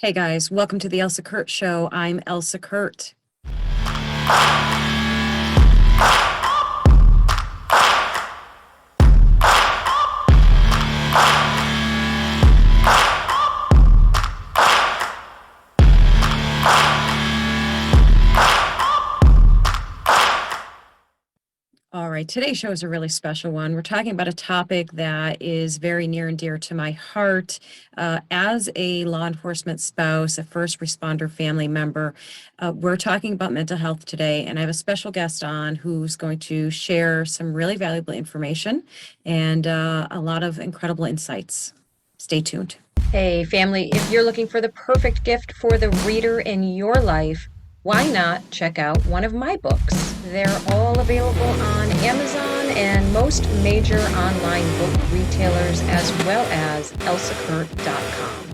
Hey guys, welcome to the Elsa Kurt Show. I'm Elsa Kurt. All right, today's show is a really special one. We're talking about a topic that is very near and dear to my heart. As a law enforcement spouse, a first responder family member, we're talking about mental health today, and I have a special guest on who's going to share some really valuable information and a lot of incredible insights. Stay tuned. Hey, family, if you're looking for the perfect gift for the reader in your life, why not check out one of my books? They're all available on Amazon and most major online book retailers, as well as elsakurt.com.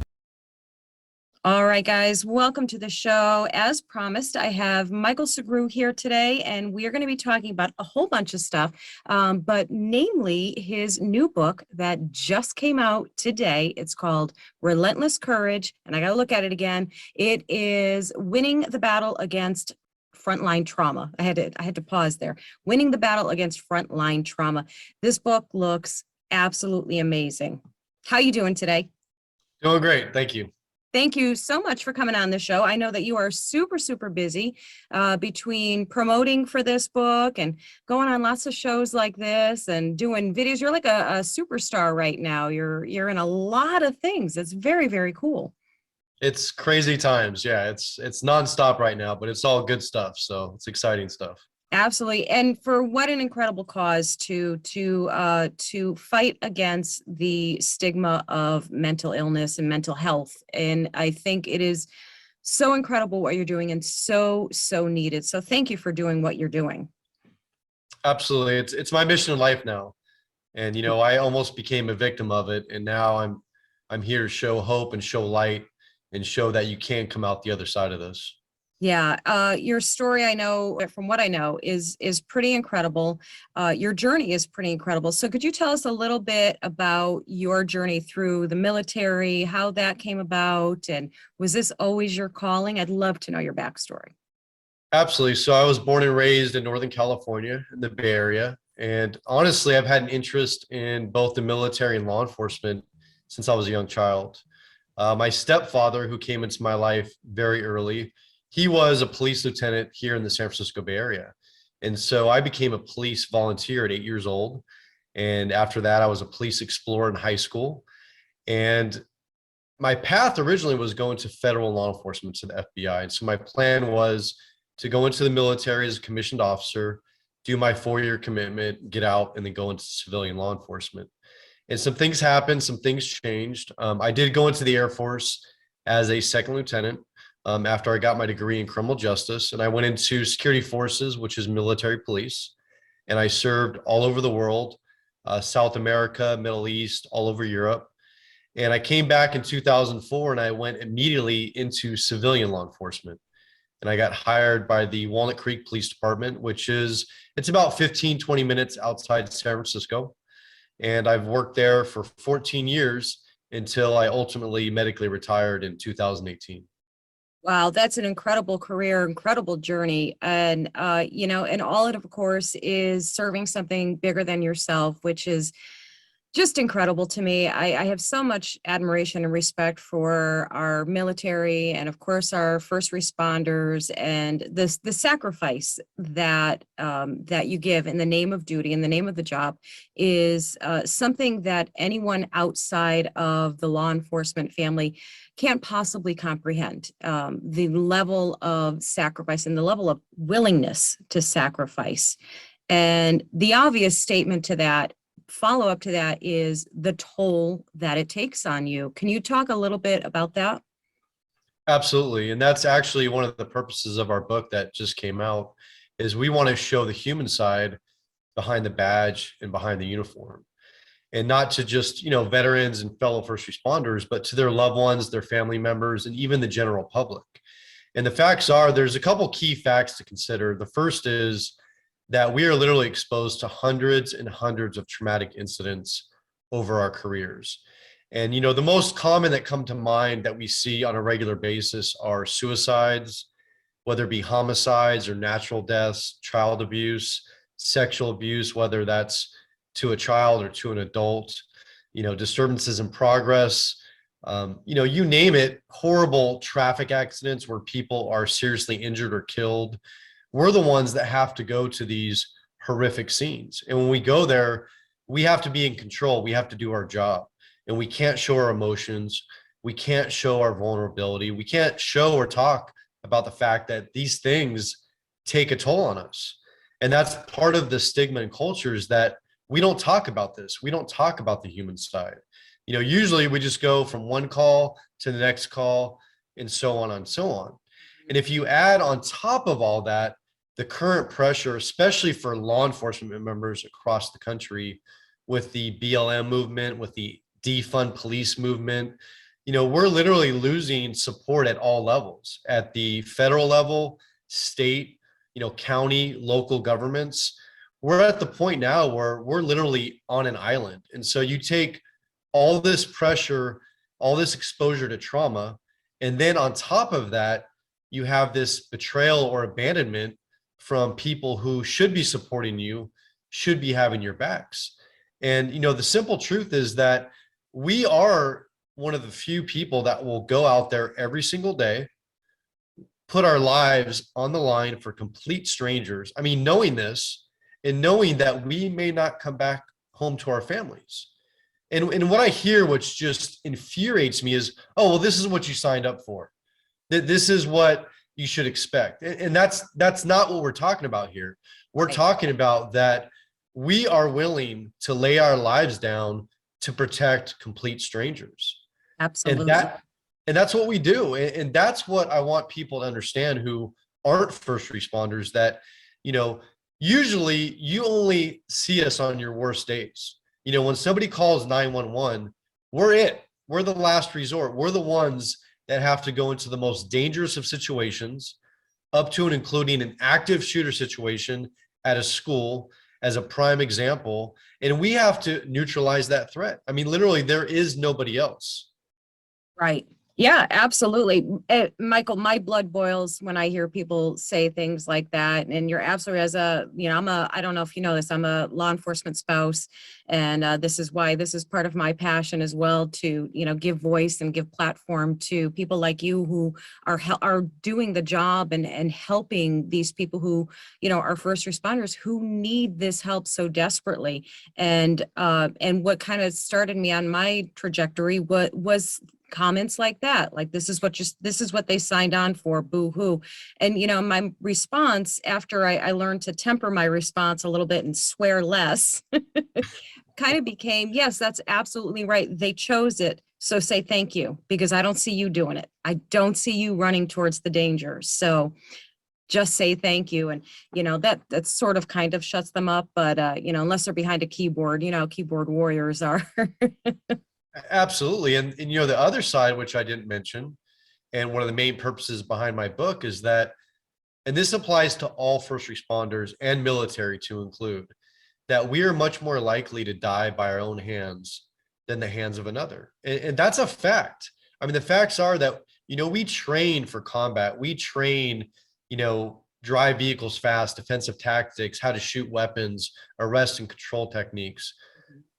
All right, guys, welcome to the show. As promised, I have Michael Sugrue here today, and we are going to be talking about a whole bunch of stuff, but namely his new book that just came out today. It's called Relentless Courage, and I got to look at it again. It is Winning the Battle Against Frontline Trauma. I had to pause there. Winning the Battle Against Frontline Trauma. This book looks absolutely amazing. How you doing today? Doing great. Thank you. Thank you so much for coming on the show. I know that you are super, super busy between promoting for this book and going on lots of shows like this and doing videos. You're like a superstar right now. You're in a lot of things. It's very, very cool. It's crazy times. Yeah, it's nonstop right now, but it's all good stuff. So it's exciting stuff. Absolutely. And for what an incredible cause to fight against the stigma of mental illness and mental health. And I think it is so incredible what you're doing and so needed. So thank you for doing what you're doing. Absolutely. It's my mission in life now. And I almost became a victim of it. And now I'm here to show hope and show light and show that you can come out the other side of this. Yeah, your story, I know from what I know, is pretty incredible. Your journey is pretty incredible. So could you tell us a little bit about your journey through the military, how that came about, and was this always your calling? I'd love to know your backstory. Absolutely. So I was born and raised in Northern California in the Bay Area. And honestly, I've had an interest in both the military and law enforcement since I was a young child. My stepfather, who came into my life very early, he was a police lieutenant here in the San Francisco Bay Area. And so I became a police volunteer at 8 years old. And after that, I was a police explorer in high school. And my path originally was going to federal law enforcement, to the FBI. And so my plan was to go into the military as a commissioned officer, do my 4-year commitment, get out, and then go into civilian law enforcement. And some things happened, some things changed. I did go into the Air Force as a second lieutenant after I got my degree in criminal justice. And I went into security forces, which is military police. And I served all over the world, South America, Middle East, all over Europe. And I came back in 2004 and I went immediately into civilian law enforcement. And I got hired by the Walnut Creek Police Department, it's about 15, 20 minutes outside San Francisco. And I've worked there for 14 years until I ultimately medically retired in 2018. Wow, that's an incredible career, incredible journey. And, and all it, of course, is serving something bigger than yourself, which is just incredible to me. I have so much admiration and respect for our military and, of course, our first responders and the sacrifice that that you give in the name of duty, in the name of the job, is something that anyone outside of the law enforcement family can't possibly comprehend. The level of sacrifice and the level of willingness to sacrifice. And the obvious statement to that, follow up to that, is the toll that it takes on you. Can you talk a little bit about that? Absolutely. And that's actually one of the purposes of our book that just came out, is we want to show the human side behind the badge and behind the uniform. And not to just, veterans and fellow first responders, but to their loved ones, their family members, and even the general public. And the facts are, there's a couple key facts to consider. The first is that we are literally exposed to hundreds and hundreds of traumatic incidents over our careers. And, the most common that come to mind that we see on a regular basis are suicides, whether it be homicides or natural deaths, child abuse, sexual abuse, whether that's to a child or to an adult, disturbances in progress, you name it, horrible traffic accidents where people are seriously injured or killed. We're the ones that have to go to these horrific scenes. And when we go there, we have to be in control. We have to do our job. And we can't show our emotions. We can't show our vulnerability. We can't show or talk about the fact that these things take a toll on us. And that's part of the stigma and culture, is that we don't talk about this. We don't talk about the human side. Usually we just go from one call to the next call and so on and so on. And if you add on top of all that, the current pressure, especially for law enforcement members across the country, with the BLM movement, with the defund police movement, we're literally losing support at all levels, at the federal level, state, county, local governments. We're at the point now where we're literally on an island. And so you take all this pressure, all this exposure to trauma, and then on top of that, you have this betrayal or abandonment from people who should be supporting you, should be having your backs. And, the simple truth is that we are one of the few people that will go out there every single day, put our lives on the line for complete strangers. I mean, knowing this and knowing that we may not come back home to our families. And what I hear, which just infuriates me, is, oh, well, this is what you signed up for. This is what you should expect. And that's not what we're talking about here. We're talking about that we are willing to lay our lives down to protect complete strangers. Absolutely. And that's what we do. And that's what I want people to understand who aren't first responders, that, usually you only see us on your worst days. When somebody calls 911, we're it. We're the last resort. We're the ones that have to go into the most dangerous of situations, up to and including an active shooter situation at a school, as a prime example. And we have to neutralize that threat. I mean, literally, there is nobody else. Right. Yeah, absolutely. Michael, my blood boils when I hear people say things like that. And you're absolutely, I don't know if you know this, I'm a law enforcement spouse. And this is why this is part of my passion as well, to, give voice and give platform to people like you who are doing the job and helping these people who, are first responders who need this help so desperately. And what kind of started me on my trajectory was comments like that, like, this is what they signed on for, boo-hoo. And my response, after I learned to temper my response a little bit and swear less, kind of became, yes, that's absolutely right, they chose it, so say thank you, because I don't see you doing it. I don't see you running towards the danger, so just say thank you. And that sort of kind of shuts them up. But unless they're behind a keyboard, keyboard warriors are. Absolutely. And the other side, which I didn't mention, and one of the main purposes behind my book, is that, and this applies to all first responders and military to include, that we are much more likely to die by our own hands than the hands of another. And that's a fact. I mean, the facts are that, we train for combat. We train, drive vehicles fast, defensive tactics, how to shoot weapons, arrest and control techniques.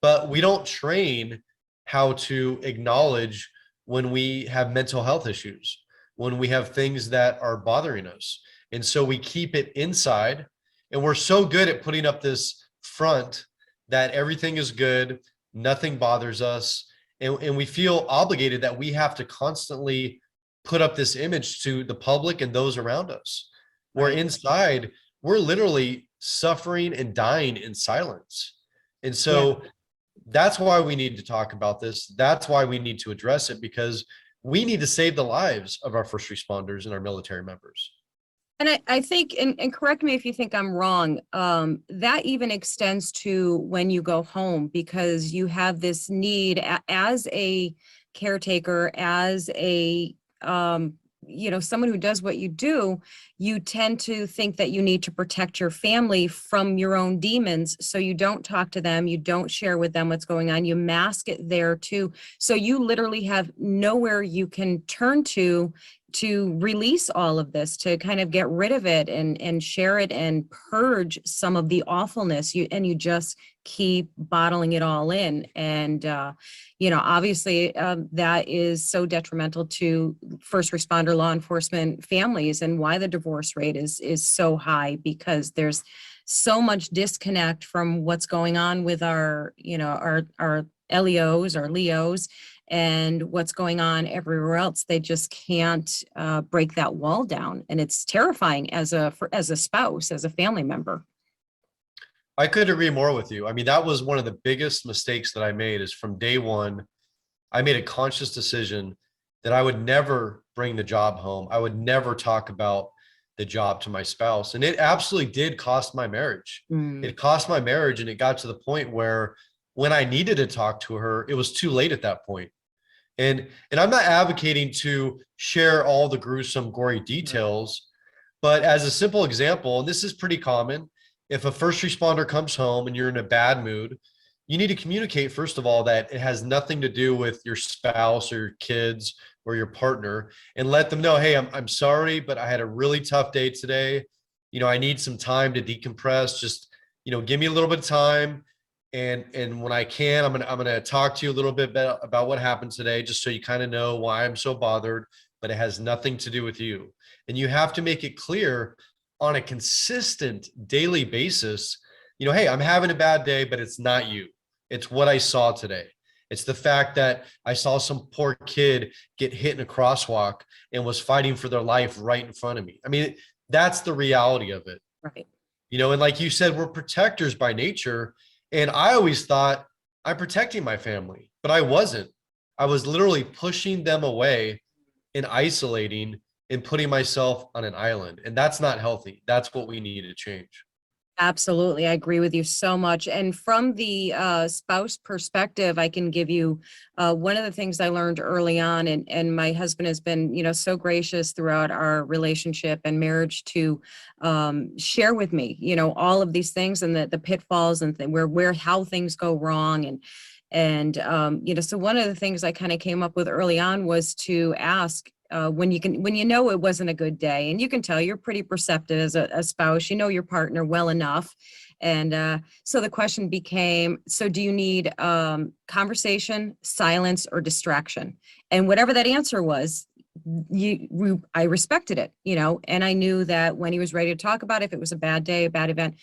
But we don't train how to acknowledge when we have mental health issues, when we have things that are bothering us. And so we keep it inside, and we're so good at putting up this front that everything is good, nothing bothers us. And we feel obligated that we have to constantly put up this image to the public and those around us. Where inside, we're literally suffering and dying in silence. And so that's why we need to talk about this. That's why we need to address it, because we need to save the lives of our first responders and our military members. And I think, and correct me if you think I'm wrong, that even extends to when you go home, because you have this need as a caretaker, as a someone who does what you do, you tend to think that you need to protect your family from your own demons. So you don't talk to them, you don't share with them what's going on, you mask it there too. So you literally have nowhere you can turn to release all of this, to kind of get rid of it and share it and purge some of the awfulness. You just keep bottling it all in. And, obviously that is so detrimental to first responder law enforcement families, and why the divorce rate is so high, because there's so much disconnect from what's going on with our LEOs, our Leos, and what's going on everywhere else. They just can't break that wall down, and it's terrifying as a spouse, as a family member. I couldn't agree more with you. I mean, that was one of the biggest mistakes that I made. Is from day one, I made a conscious decision that I would never bring the job home. I would never talk about the job to my spouse. And it absolutely did cost my marriage. It cost my marriage. And it got to the point where when I needed to talk to her, it was too late at that point. And I'm not advocating to share all the gruesome, gory details, but as a simple example, and this is pretty common, if a first responder comes home and you're in a bad mood, you need to communicate, first of all, that it has nothing to do with your spouse or your kids or your partner, and let them know, hey, I'm sorry, but I had a really tough day today. I need some time to decompress. Just, give me a little bit of time. And when I can, I'm gonna talk to you a little bit about what happened today, just so you kind of know why I'm so bothered, but it has nothing to do with you. And you have to make it clear on a consistent daily basis, hey, I'm having a bad day, but it's not you. It's what I saw today. It's the fact that I saw some poor kid get hit in a crosswalk and was fighting for their life right in front of me. I mean, that's the reality of it. Right. And like you said, we're protectors by nature. And I always thought I'm protecting my family, but I wasn't. I was literally pushing them away and isolating and putting myself on an island. And that's not healthy. That's what we need to change. Absolutely. I agree with you so much. And from the spouse perspective, I can give you one of the things I learned early on, and my husband has been, so gracious throughout our relationship and marriage to share with me, all of these things and the pitfalls and how things go wrong. And so one of the things I kind of came up with early on was to ask, when it wasn't a good day, and you can tell you're pretty perceptive as a spouse, your partner well enough. And so the question became, so do you need conversation, silence, or distraction? And whatever that answer was, I respected it, and I knew that when he was ready to talk about it, if it was a bad day, a bad event,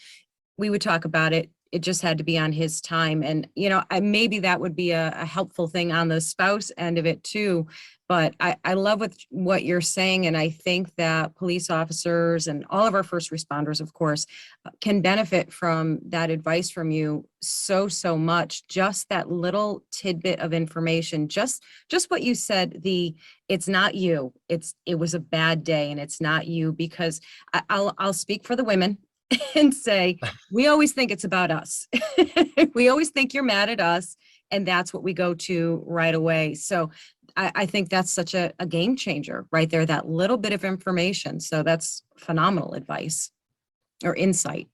we would talk about it. It just had to be on his time. And, maybe that would be a helpful thing on the spouse end of it too. But I love what you're saying. And I think that police officers and all of our first responders, of course, can benefit from that advice from you so much. Just that little tidbit of information, just what you said, it's not you, it was a bad day and it's not you, because I'll speak for the women and say, we always think it's about us. We always think you're mad at us. And that's what we go to right away. So I think that's such a game changer right there, that little bit of information. So that's phenomenal advice or insight.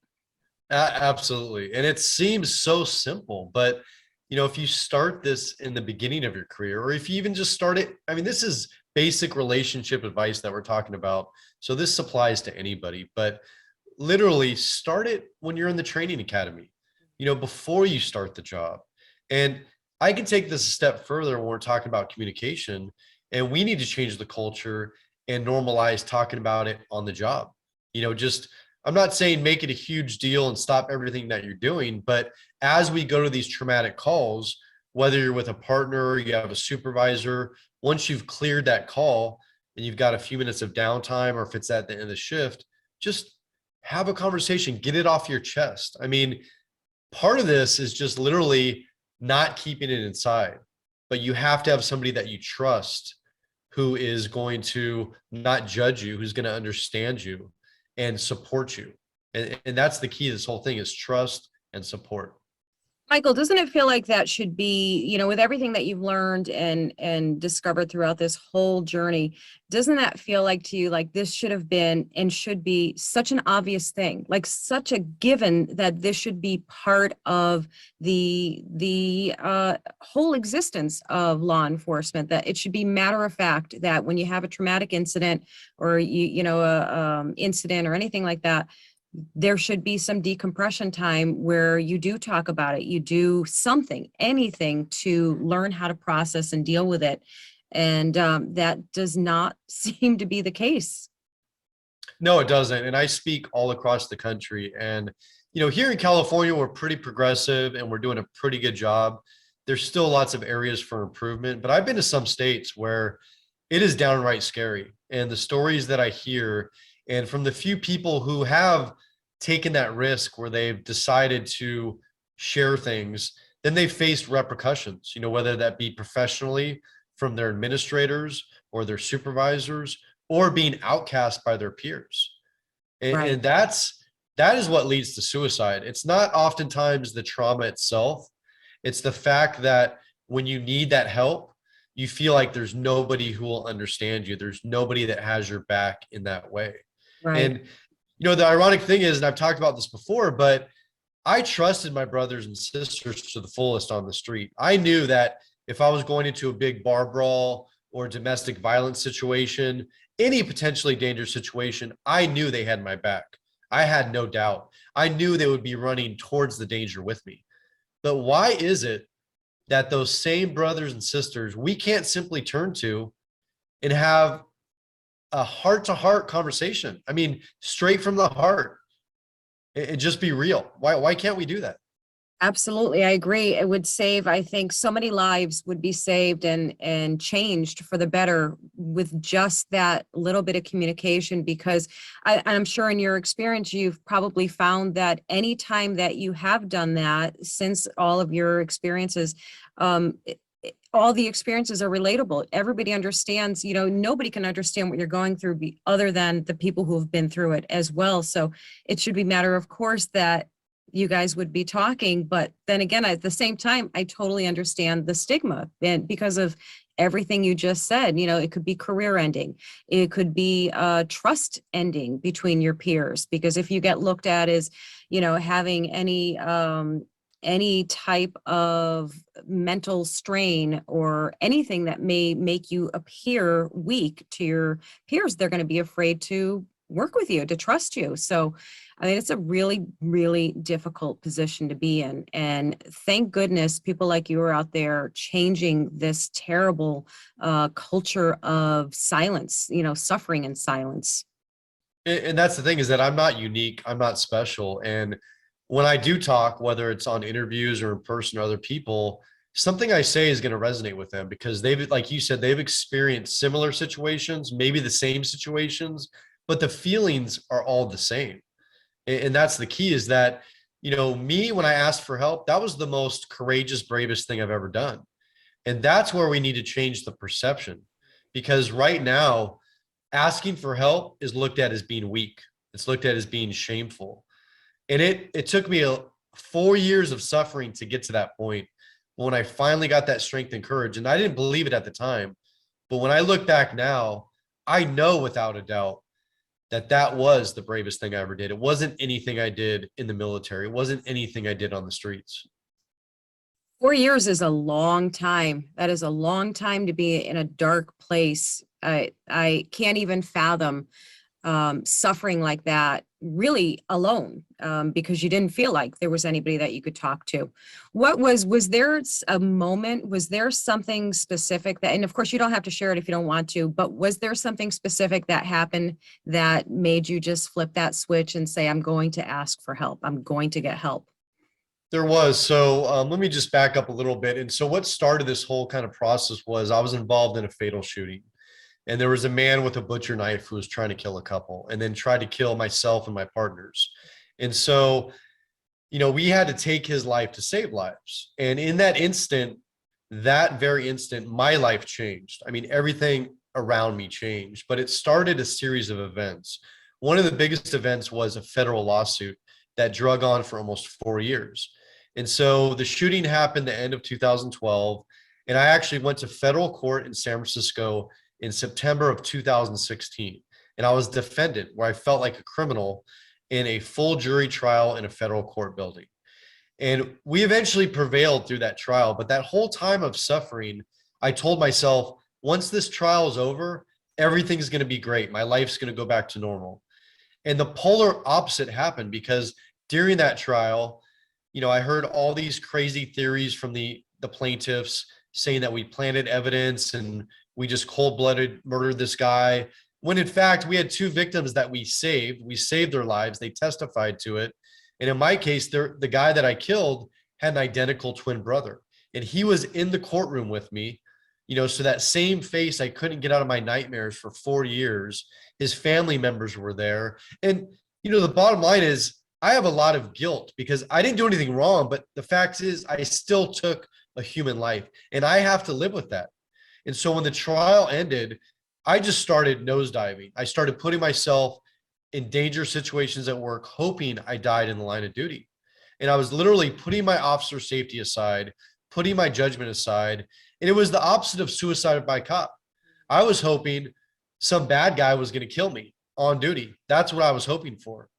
Absolutely. And it seems so simple, but if you start this in the beginning of your career, or if you even just start it, I mean, this is basic relationship advice that we're talking about. So this applies to anybody, but literally start it when you're in the training academy, before you start the job. And I can take this a step further when we're talking about communication, and we need to change the culture and normalize talking about it on the job. I'm not saying make it a huge deal and stop everything that you're doing, but as we go to these traumatic calls, whether you're with a partner, you have a supervisor, once you've cleared that call and you've got a few minutes of downtime, or if it's at the end of the shift, just have a conversation, get it off your chest. I mean, part of this is just literally not keeping it inside, but you have to have somebody that you trust who is going to not judge you, who's going to understand you and support you. And that's the key to this whole thing, is trust and support. Michael, doesn't it feel like that should be, with everything that you've learned and discovered throughout this whole journey, doesn't that feel like to you like this should have been and should be such an obvious thing, like such a given that this should be part of the whole existence of law enforcement, that it should be matter of fact that when you have a traumatic incident or a incident or anything like that, there should be some decompression time where you do talk about it, you do something, anything to learn how to process and deal with it. And that does not seem to be the case. No, it doesn't. And I speak all across the country. And, here in California, we're pretty progressive and we're doing a pretty good job. There's still lots of areas for improvement, but I've been to some states where it is downright scary. And the stories that I hear, and from the few people who have taken that risk where they've decided to share things, then they've faced repercussions, whether that be professionally from their administrators or their supervisors or being outcast by their peers. Right. And that is what leads to suicide. It's not oftentimes the trauma itself. It's the fact that when you need that help, you feel like there's nobody who will understand you. There's nobody that has your back in that way. Right. And, the ironic thing is, and I've talked about this before, but I trusted my brothers and sisters to the fullest on the street. I knew that if I was going into a big bar brawl or domestic violence situation, any potentially dangerous situation, I knew they had my back. I had no doubt. I knew they would be running towards the danger with me. But why is it that those same brothers and sisters we can't simply turn to and have a heart-to-heart conversation? I mean, straight from the heart, and just be real. Why can't we do that? Absolutely, I agree. It would save, I think, so many lives would be saved and changed for the better with just that little bit of communication. Because I'm sure in your experience, you've probably found that anytime that you have done that since all of your experiences, all the experiences are relatable. Everybody understands, nobody can understand what you're going through other than the people who have been through it as well. So it should be matter of course that you guys would be talking. But then again, at the same time, I totally understand the stigma, and because of everything you just said, it could be career ending. It could be trust ending between your peers, because if you get looked at as, having any type of mental strain or anything that may make you appear weak to your peers, they're going to be afraid to work with you, to trust you. So I mean, it's a really, really difficult position to be in. And thank goodness people like you are out there changing this terrible culture of silence, suffering in silence. And that's the thing, is that I'm not unique. I'm not special. And when I do talk, whether it's on interviews or in person or other people, something I say is going to resonate with them because they've, like you said, they've experienced similar situations, maybe the same situations, but the feelings are all the same. And that's the key, is that, me, when I asked for help, that was the most courageous, bravest thing I've ever done. And that's where we need to change the perception, because right now, asking for help is looked at as being weak. It's looked at as being shameful. And it took me 4 years of suffering to get to that point. When I finally got that strength and courage, and I didn't believe it at the time, but when I look back now, I know without a doubt that that was the bravest thing I ever did. It wasn't anything I did in the military. It wasn't anything I did on the streets. 4 years is a long time. That is a long time to be in a dark place. I can't even fathom suffering like that really alone, because you didn't feel like there was anybody that you could talk to. Was there a moment, was there something specific that, and of course you don't have to share it if you don't want to, but was there something specific that happened that made you just flip that switch and say, I'm going to ask for help. I'm going to get help? There was. So let me just back up a little bit. And so what started this whole kind of process was I was involved in a fatal shooting. And there was a man with a butcher knife who was trying to kill a couple and then tried to kill myself and my partners. And so, we had to take his life to save lives. And in that instant, that very instant, my life changed. I mean, everything around me changed, but it started a series of events. One of the biggest events was a federal lawsuit that drug on for almost 4 years. And so the shooting happened the end of 2012. And I actually went to federal court in San Francisco in September of 2016. And I was defendant, where I felt like a criminal in a full jury trial in a federal court building. And we eventually prevailed through that trial. But that whole time of suffering, I told myself, once this trial is over, everything's going to be great. My life's going to go back to normal. And the polar opposite happened, because during that trial, I heard all these crazy theories from the plaintiffs saying that we planted evidence and we just cold-blooded murdered this guy, when in fact we had two victims that we saved. We saved their lives. They testified to it. And in my case, the guy that I killed had an identical twin brother, and he was in the courtroom with me. So that same face I couldn't get out of my nightmares for 4 years, his family members were there. And, the bottom line is I have a lot of guilt because I didn't do anything wrong, but the fact is I still took a human life, and I have to live with that. And so when the trial ended, I just started nosediving. I started putting myself in dangerous situations at work, hoping I died in the line of duty. And I was literally putting my officer safety aside, putting my judgment aside. And it was the opposite of suicide by cop. I was hoping some bad guy was going to kill me on duty. That's what I was hoping for.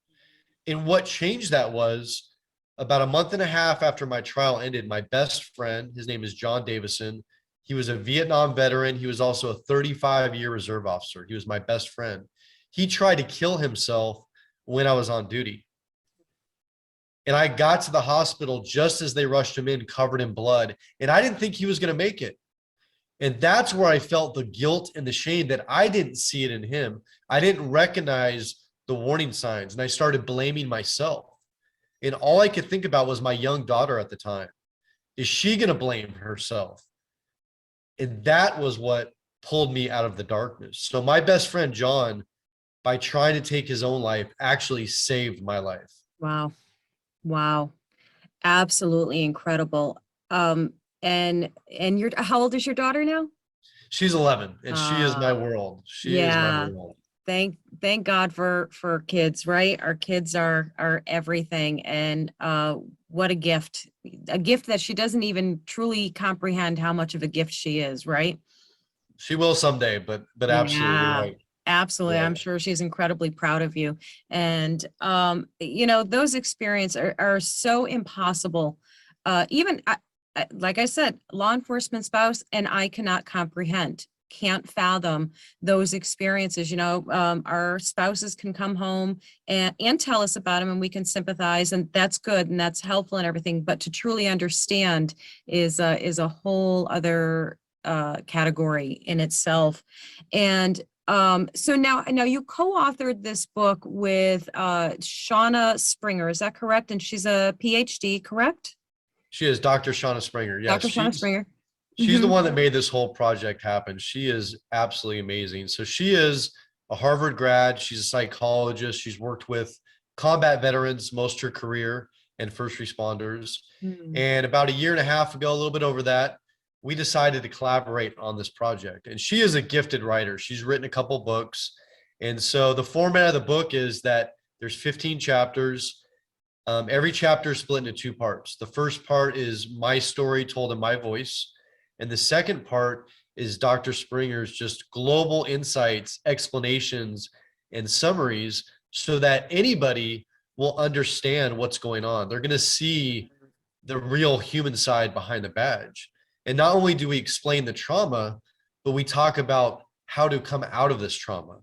And what changed that was about a month and a half after my trial ended, my best friend, his name is John Davison. He was a Vietnam veteran. He was also a 35-year reserve officer. He was my best friend. He tried to kill himself when I was on duty. And I got to the hospital just as they rushed him in, covered in blood. And I didn't think he was going to make it. And that's where I felt the guilt and the shame that I didn't see it in him. I didn't recognize the warning signs, and I started blaming myself. And all I could think about was my young daughter at the time. Is she going to blame herself? And that was what pulled me out of the darkness. So my best friend, John, by trying to take his own life, actually saved my life. Wow. Wow. Absolutely incredible. And how old is your daughter now? She's 11, and she is my world. She is my Yeah. world. Thank God for kids, right? Our kids are everything. And what a gift that she doesn't even truly comprehend how much of a gift she is, right? She will someday, but absolutely Yeah. right. Absolutely. Yeah. I'm sure she's incredibly proud of you. And, those experiences are so impossible. Even like I said, law enforcement spouse, and I cannot comprehend, can't fathom those experiences. Our spouses can come home and tell us about them, and we can sympathize, and that's good and that's helpful and everything. But to truly understand is a whole other category in itself. And so now you co-authored this book with Shauna Springer, is that correct? And she's a PhD, correct? She is Dr. Shauna Springer. Yes, Dr. Shauna Springer. she's the one that made this whole project happen. She is absolutely amazing. So she is a Harvard grad. She's a psychologist. She's worked with combat veterans most of her career and first responders. And about a year and a half ago, a little bit over that, we decided to collaborate on this project. And she is a gifted writer. She's written a couple books. And so the format of the book is that there's 15 chapters. Every chapter is split into two parts. The first part is my story told in my voice. And the second part is Dr. Springer's just global insights, explanations, and summaries so that anybody will understand what's going on. They're going to see the real human side behind the badge. And not only do we explain the trauma, but we talk about how to come out of this trauma.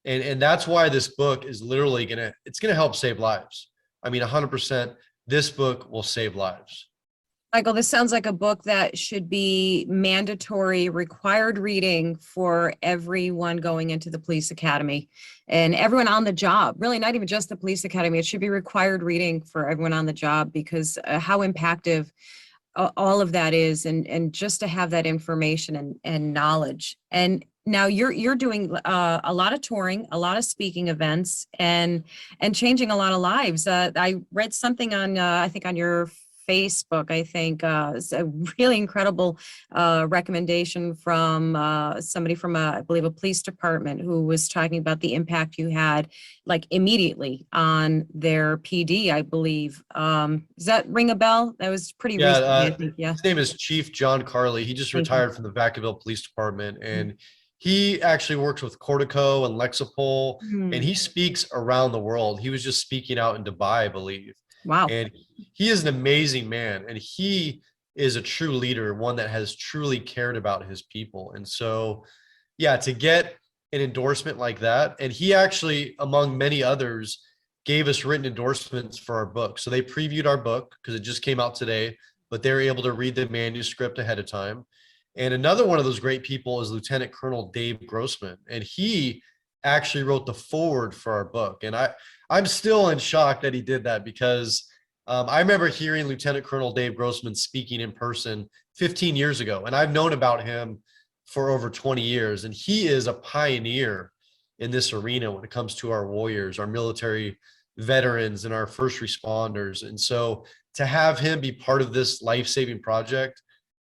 And that's why this book is literally it's going to help save lives. I mean, 100%, this book will save lives. Michael, this sounds like a book that should be mandatory, required reading for everyone going into the police academy and everyone on the job. Really, not even just the police academy. It should be required reading for everyone on the job, because how impactful all of that is, and just to have that information and knowledge. And now you're doing a lot of touring, a lot of speaking events, and changing a lot of lives. I read something on I think on your Facebook, I think. It's a really incredible recommendation from somebody from, I believe, a police department who was talking about the impact you had, like immediately on their PD, I believe. Does that ring a bell? That was pretty Yeah, recently, I think. Yeah. his name is Chief John Carley. He just Thank you. retired from the Vacaville Police Department, and he actually works with Cortico and Lexapol, and Mhm. he speaks around the world. He was just speaking out in Dubai, I believe, Wow. and he is an amazing man, and he is a true leader, one that has truly cared about his people. And so, yeah, to get an endorsement like that, and he actually, among many others, gave us written endorsements for our book. So they previewed our book because it just came out today, but they were able to read the manuscript ahead of time. And another one of those great people is Lieutenant Colonel Dave Grossman, and he actually wrote the foreword for our book. And I'm still in shock that he did that because I remember hearing Lieutenant Colonel Dave Grossman speaking in person 15 years ago, and I've known about him for over 20 years, and he is a pioneer in this arena when it comes to our warriors, our military veterans, and our first responders. And so to have him be part of this life-saving project,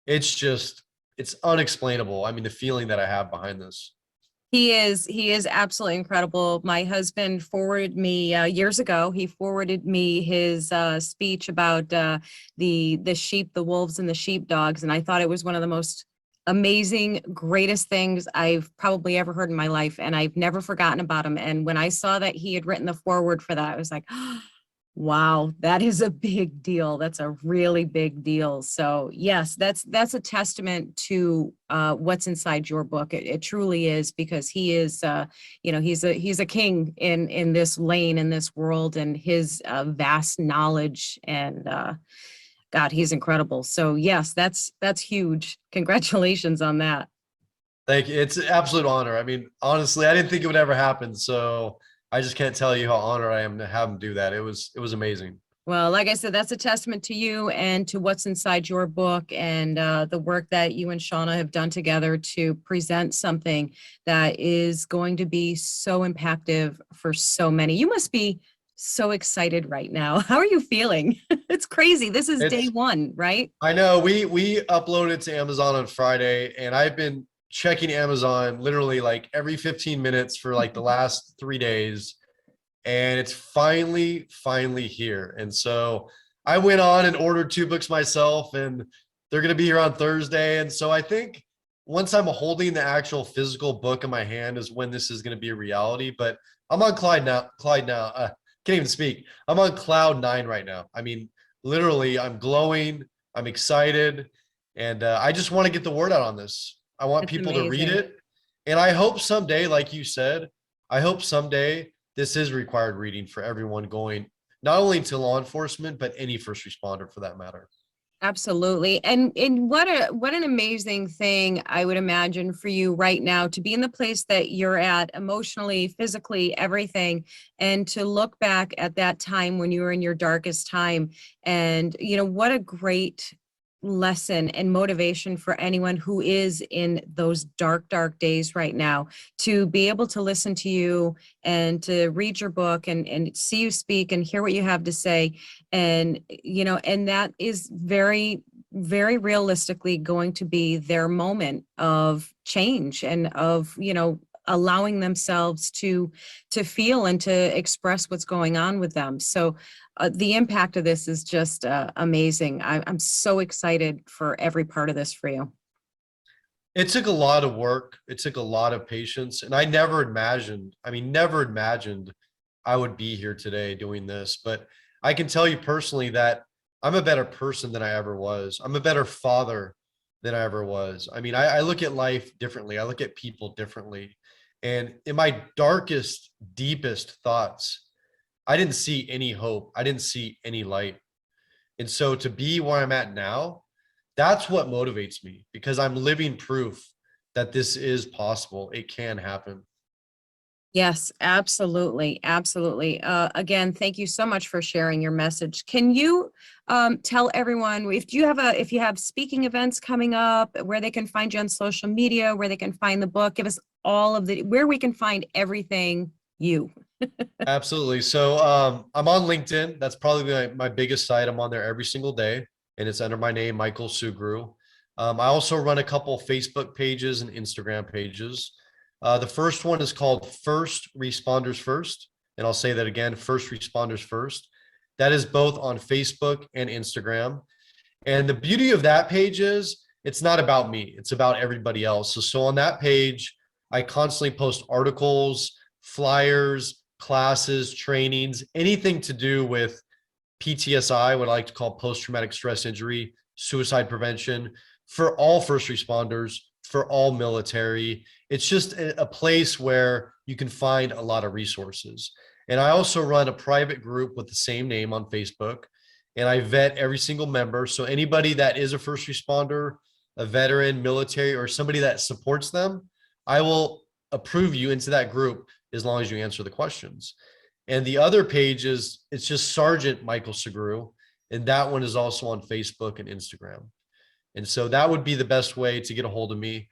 it's unexplainable. I mean, the feeling that I have behind this. He is absolutely incredible. My husband forwarded me years ago. He forwarded me his speech about the sheep, the wolves, and the sheepdogs, and I thought it was one of the most amazing, greatest things I've probably ever heard in my life, and I've never forgotten about him. And when I saw that he had written the foreword for that, I was like, wow, that is a big deal. That's a really big deal. So yes, that's a testament to what's inside your book. It truly is, because he is, he's a king in this lane, in this world, and his vast knowledge, and God, he's incredible. So yes, that's huge. Congratulations on that. Thank you. It's an absolute honor. I mean, honestly, I didn't think it would ever happen. So I just can't tell you how honored I am to have him do that. It was amazing. Well, like I said, that's a testament to you and to what's inside your book, and the work that you and Shauna have done together to present something that is going to be so impactful for so many. You must be so excited right now. How are you feeling? It's crazy. This is day It's one, right? I know we uploaded to Amazon on Friday, and I've been checking Amazon literally like every 15 minutes for like the last 3 days, and it's finally here. And so I went on and ordered two books myself, and they're going to be here on Thursday. And so I think once I'm holding the actual physical book in my hand is when this is going to be a reality. But I'm on Clyde now. Can't even speak. I'm on cloud nine right now. I mean, literally, I'm glowing. I'm excited, and I just want to get the word out on this. I want It's people to read amazing. it, and I hope someday, like you said, I hope someday this is required reading for everyone going not only to law enforcement, but any first responder for that matter. Absolutely. And what an amazing thing, I would imagine, for you right now to be in the place that you're at emotionally, physically, everything, and to look back at that time when you were in your darkest time. And what a great lesson and motivation for anyone who is in those dark days right now, to be able to listen to you and to read your book and see you speak and hear what you have to say. And and that is very realistically going to be their moment of change, and of allowing themselves to feel and to express what's going on with them. So the impact of this is just amazing. I'm so excited for every part of this for you. It took a lot of work. It took a lot of patience. And I never imagined I would be here today doing this. But I can tell you personally that I'm a better person than I ever was. I'm a better father than I ever was. I mean, I look at life differently. I look at people differently. And in my darkest, deepest thoughts, I didn't see any hope. I didn't see any light. And so to be where I'm at now, that's what motivates me, because I'm living proof that this is possible. It can happen. Yes, absolutely. Absolutely. Again, thank you so much for sharing your message. Can you tell everyone if you have speaking events coming up, where they can find you on social media, where they can find the book? Give us all of where we can find everything you. Absolutely. So I'm on LinkedIn. That's probably my biggest site. I'm on there every single day. and it's under my name, Michael Sugrue. I also run a couple Facebook pages and Instagram pages. The first one is called First Responders First. And I'll say that again, First Responders First. That is both on Facebook and Instagram. And the beauty of that page is it's not about me, it's about everybody else. So on that page, I constantly post articles, flyers, classes, trainings, anything to do with PTSI, what I like to call post-traumatic stress injury, suicide prevention for all first responders, for all military. It's just a place where you can find a lot of resources. And I also run a private group with the same name on Facebook, and I vet every single member. So anybody that is a first responder, a veteran, military, or somebody that supports them, I will approve you into that group as long as you answer the questions. And the other page is, it's just Sergeant Michael Sugrue. And that one is also on Facebook and Instagram. And so that would be the best way to get a hold of me.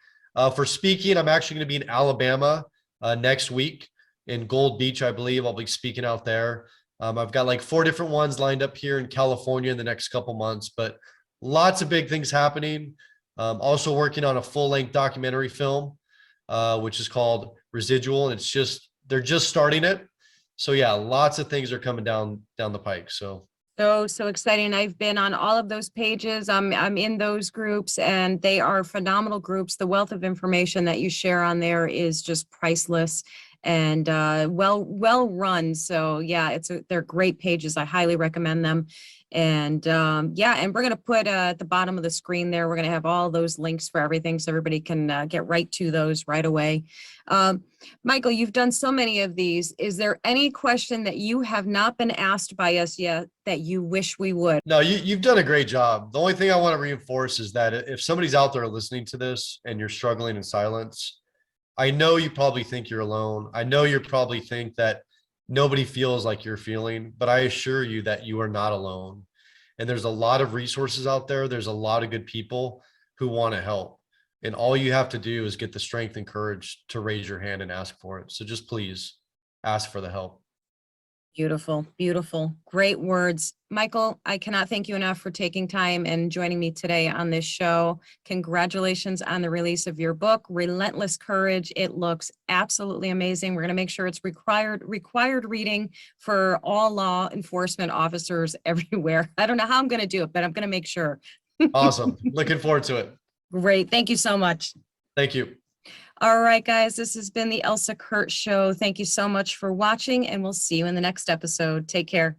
For speaking, I'm actually going to be in Alabama next week in Gold Beach, I believe. I'll be speaking out there. I've got like 4 different ones lined up here in California in the next couple months, but lots of big things happening. Also working on a full-length documentary film, which is called Residual. And they're just starting it. So yeah, lots of things are coming down the pike. So exciting. I've been on all of those pages. I'm in those groups, and they are phenomenal groups. The wealth of information that you share on there is just priceless and well run. So yeah, they're great pages. I highly recommend them. And yeah, and we're going to put at the bottom of the screen there, we're going to have all those links for everything so everybody can get right to those right away. Michael, you've done so many of these. Is there any question that you have not been asked by us yet that you wish we would? No, you've done a great job. The only thing I want to reinforce is that if somebody's out there listening to this and you're struggling in silence, I know you probably think you're alone. I know you probably think that nobody feels like you're feeling, but I assure you that you are not alone. And there's a lot of resources out there. There's a lot of good people who want to help. And all you have to do is get the strength and courage to raise your hand and ask for it. So just please ask for the help. Beautiful, beautiful, great words. Michael, I cannot thank you enough for taking time and joining me today on this show. Congratulations on the release of your book, Relentless Courage. It looks absolutely amazing. We're going to make sure it's required reading for all law enforcement officers everywhere. I don't know how I'm going to do it, but I'm going to make sure. Awesome. Looking forward to it. Great. Thank you so much. Thank you. All right, guys, this has been the Elsa Kurt Show. Thank you so much for watching, and we'll see you in the next episode. Take care.